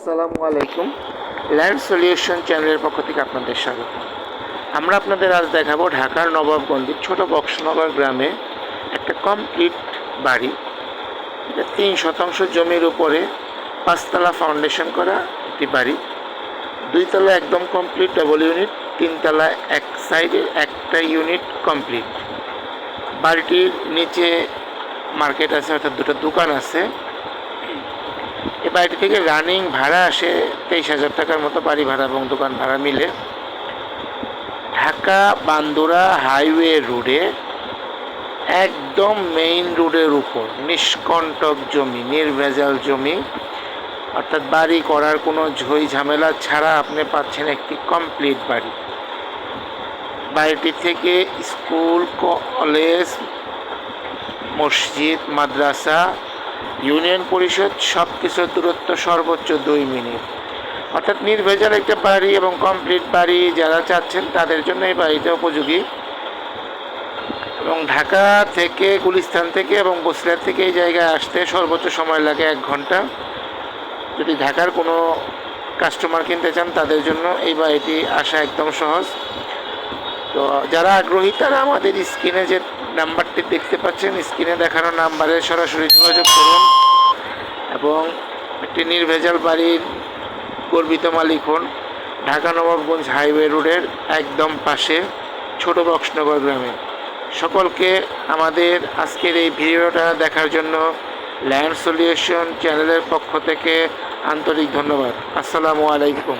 আসসালামু আলাইকুম। Land solution চ্যানেলের পক্ষ থেকে আপনাদের স্বাগত। আমরা আপনাদের আজ দেখাবো ঢাকার নবাবগঞ্জের ছোট বক্সনগর গ্রামে একটা কমপ্লিট বাড়ি। এটা 3 শতাংশ জমির উপরে 5 তলা ফাউন্ডেশন করা একটি বাড়ি। 2 তলা একদম কমপ্লিট ডাবল ইউনিট, 3 তলা এক সাইডে একটা ইউনিট কমপ্লিট। বাড়িটির নিচে মার্কেট আছে, অর্থাৎ দুটো দোকান আছে। এই বাড়িটি থেকে রানিং ভাড়া আসে 23,000 টাকার মতো, বাড়ি ভাড়া এবং দোকান ভাড়া মিলে। ঢাকা বান্দুরা হাইওয়ে রোডে একদম মেইন রোডের উপর নিষ্কণ্টক জমি, নির্ভেজাল জমি, অর্থাৎ বাড়ি করার কোনো ঝই ঝামেলা ছাড়া আপনি পাচ্ছেন একটি কমপ্লিট বাড়ি। বাড়িটি থেকে স্কুল, কলেজ, মসজিদ, মাদ্রাসা, ইউনিয়ন পরিষদ সব কিছুর দূরত্ব সর্বোচ্চ 2 মিনিট। অর্থাৎ নির্ভেজাল একটা বাড়ি এবং কমপ্লিট বাড়ি যারা চাচ্ছেন তাদের জন্য এই বাড়িটা উপযোগী। এবং ঢাকা থেকে, গুলিস্তান থেকে এবং বসিরহাট থেকে এই জায়গায় আসতে সর্বোচ্চ সময় লাগে 1 ঘন্টা। যদি ঢাকার কোনো কাস্টমার কিনতে চান তাদের জন্য এই বাড়িটি আসা একদম সহজ। তো যারা আগ্রহী তারা আমাদের স্ক্রিনে যে নাম্বারটি দেখতে পাচ্ছেন, স্ক্রিনে দেখানো নাম্বারে সরাসরি যোগাযোগ করুন এবং একটি নির্ভেজাল বাড়ির গর্বিত মালিক হন। ঢাকা নবাবগঞ্জ হাইওয়ে রোডের একদম পাশে ছোট বক্সনগর গ্রামে। সকলকে আমাদের আজকের এই ভিডিওটা দেখার জন্য ল্যান্ড সলিউশন চ্যানেলের পক্ষ থেকে আন্তরিক ধন্যবাদ। আসসালামু আলাইকুম।